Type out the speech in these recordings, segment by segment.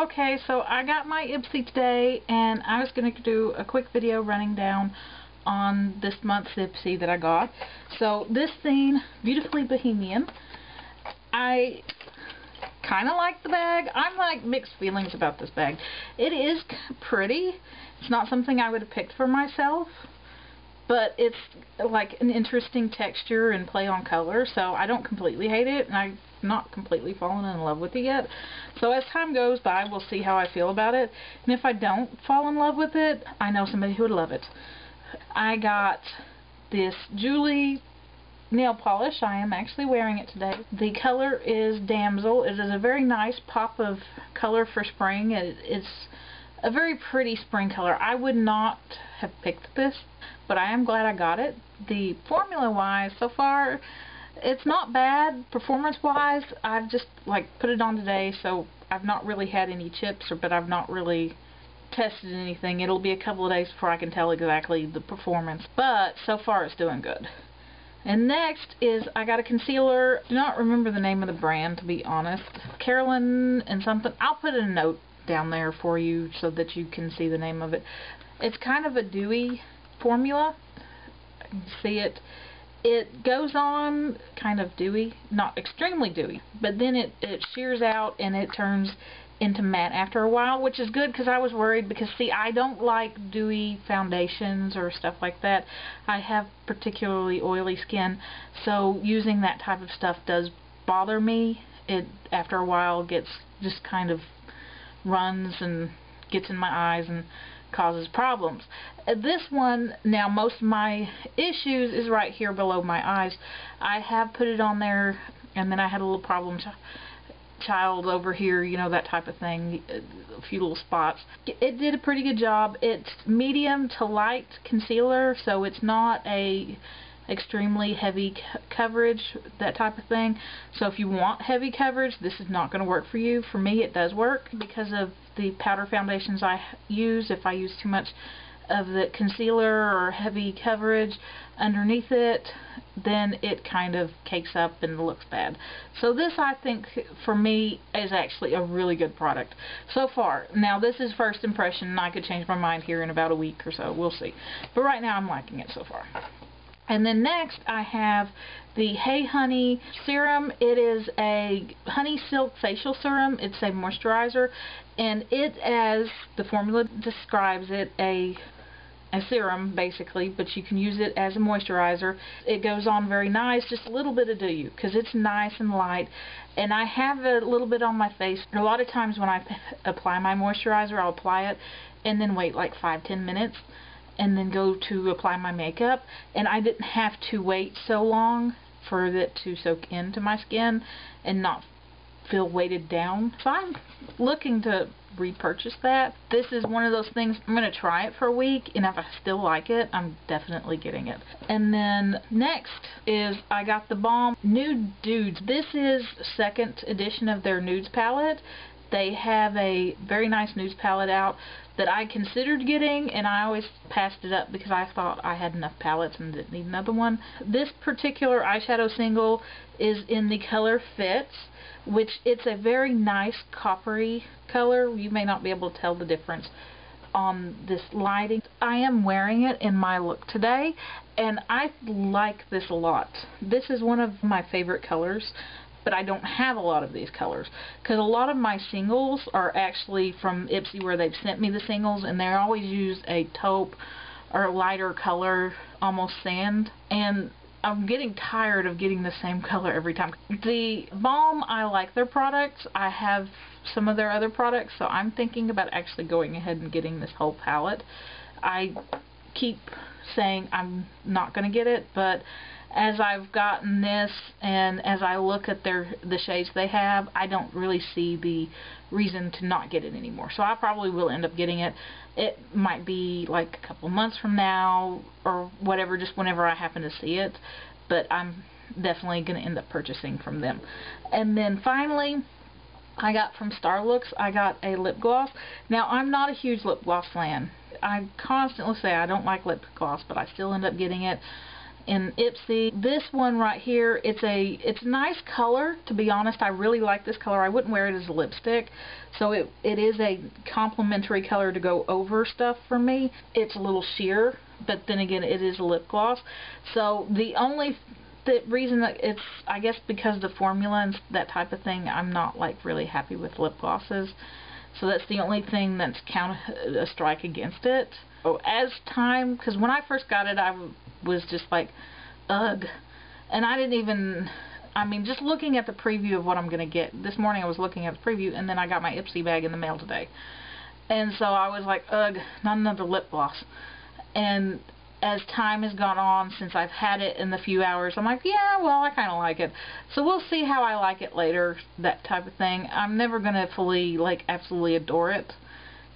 Okay, so I got my Ipsy today, and I was going to do a quick video running down on this month's Ipsy that I got. So this thing, Beautifully Bohemian, I kind of like the bag. I'm like mixed feelings about this bag. It is pretty. It's not something I would have picked for myself, but it's like an interesting texture and play on color, so I don't completely hate it, and I've not completely fallen in love with it yet. So as time goes by, we'll see how I feel about it, and if I don't fall in love with it, I know somebody who would love it. I got this Julie nail polish. I am actually wearing it today. The color is Damsel. It is a very nice pop of color for spring. It's a very pretty spring color. I would not have picked this, but I am glad I got it. The formula wise, so far, it's not bad. Performance wise, I've just like put it on today, so I've not really had any chips, but I've not really tested anything. It'll be a couple of days before I can tell exactly the performance, but so far it's doing good. And next is I got a concealer. I do not remember the name of the brand, to be honest. Carolyn and something. I'll put a note down there for you so that you can see the name of it. It's kind of a dewy formula. You can see it. It goes on kind of dewy, not extremely dewy, but then it shears out and it turns into matte after a while, which is good because I was worried because, see, I don't like dewy foundations or stuff like that. I have particularly oily skin, so using that type of stuff does bother me. It, after a while, gets just kind of runs and gets in my eyes and causes problems. This one, now most of my issues is right here below my eyes. I have put it on there, and then I had a little problem child over here, you know, that type of thing, a few little spots. It did a pretty good job. It's medium to light concealer, so it's not a extremely heavy coverage, that type of thing. So if you want heavy coverage, this is not going to work for you. For me, it does work because of the powder foundations I use. If I use too much of the concealer or heavy coverage underneath it, then it kind of cakes up and looks bad. So this, I think, for me, is actually a really good product so far. Now, this is first impression, and I could change my mind here in about a week or so. We'll see. But right now, I'm liking it so far. And then next, I have the Hey Honey Serum. It is a honey silk facial serum. It's a moisturizer, and it, as the formula describes it, a serum basically, but you can use it as a moisturizer. It goes on very nice, just a little bit of dew, because it's nice and light. And I have a little bit on my face. A lot of times when I apply my moisturizer, I'll apply it and then wait like 5-10 minutes and then go to apply my makeup, and I didn't have to wait so long for it to soak into my skin and not feel weighted down. So I'm looking to repurchase that. This is one of those things, I'm going to try it for a week, and if I still like it, I'm definitely getting it. And then next is I got the Balm Nude Dudes. This is second edition of their nudes palette. They have a very nice nudes palette out that I considered getting, and I always passed it up because I thought I had enough palettes and didn't need another one. This particular eyeshadow single is in the color Fits, which it's a very nice coppery color. You may not be able to tell the difference on this lighting. I am wearing it in my look today, and I like this a lot. This is one of my favorite colors, but I don't have a lot of these colors because a lot of my singles are actually from Ipsy, where they've sent me the singles, and they always use a taupe or a lighter color, almost sand, and I'm getting tired of getting the same color every time. The Balm, I like their products. I have some of their other products, so I'm thinking about actually going ahead and getting this whole palette. I keep saying I'm not going to get it, but as I've gotten this and as I look at the shades they have, I don't really see the reason to not get it anymore. So I probably will end up getting it. It might be like a couple months from now or whatever, just whenever I happen to see it, but I'm definitely going to end up purchasing from them. And then finally, I got from Starlooks, I got a lip gloss. Now, I'm not a huge lip gloss fan. I constantly say I don't like lip gloss, but I still end up getting it. in Ipsy. This one right here, it's a nice color, to be honest. I really like this color. I wouldn't wear it as a lipstick, so it is a complimentary color to go over stuff for me. It's a little sheer, but then again, it is a lip gloss. So the only reason that it's, I guess because the formula and that type of thing, I'm not like really happy with lip glosses. So that's the only thing that's a strike against it. Oh, as time, because when I first got it, I was just like, ugh. And I didn't even, I mean, just looking at the preview of what I'm going to get. This morning I was looking at the preview, and then I got my Ipsy bag in the mail today. And so I was like, ugh, not another lip gloss. And as time has gone on since I've had it in the few hours, I'm like, yeah, well, I kind of like it. So we'll see how I like it later, that type of thing. I'm never going to fully, like, absolutely adore it,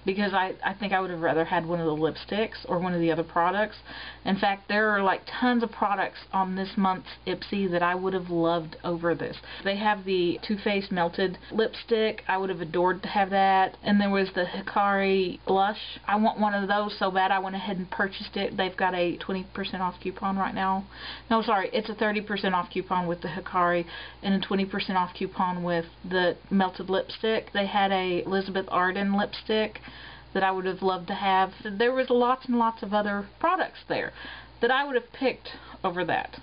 because I think I would have rather had one of the lipsticks or one of the other products. In fact, there are like tons of products on this month's Ipsy that I would have loved over this. They have the Too Faced Melted Lipstick. I would have adored to have that. And there was the Hikari Blush. I want one of those so bad I went ahead and purchased it. They've got a 20% off coupon right now. No, sorry, it's a 30% off coupon with the Hikari and a 20% off coupon with the Melted Lipstick. They had a Elizabeth Arden lipstick that I would have loved to have. There was lots and lots of other products there that I would have picked over that.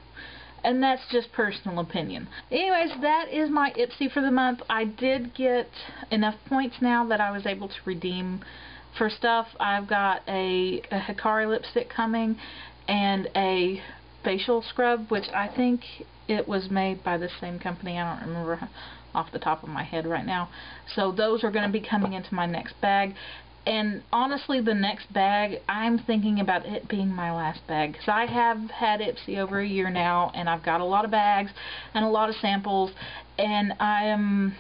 And that's just personal opinion. Anyways, that is my Ipsy for the month. I did get enough points now that I was able to redeem for stuff. I've got a Hikari lipstick coming and a facial scrub, which I think it was made by the same company. I don't remember off the top of my head right now. So those are going to be coming into my next bag. And honestly, the next bag, I'm thinking about it being my last bag, because I have had Ipsy over a year now, and I've got a lot of bags and a lot of samples, and I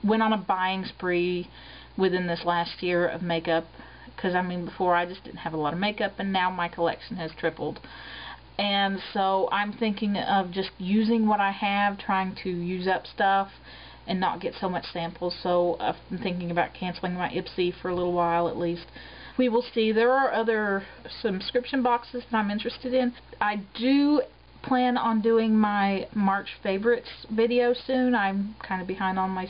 went on a buying spree within this last year of makeup, because I mean, before I just didn't have a lot of makeup, and now my collection has tripled. And so I'm thinking of just using what I have, trying to use up stuff and not get so much samples. So I've been thinking about canceling my Ipsy for a little while at least. We will see. There are other subscription boxes that I'm interested in. I do plan on doing my March favorites video soon. I'm kind of behind on my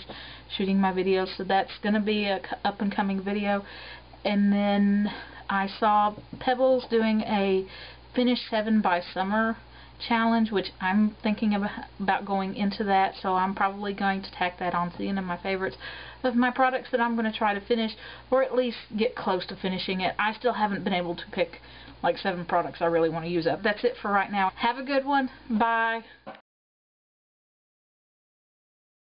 shooting my videos, so that's going to be a up and coming video. And then I saw Pebbles doing a Finish 7 by Summer challenge, which I'm thinking about going into that, so I'm probably going to tack that on to the end of my favorites of my products that I'm going to try to finish, or at least get close to finishing it. I still haven't been able to pick like 7 products I really want to use up. That's it for right now. Have a good one. Bye.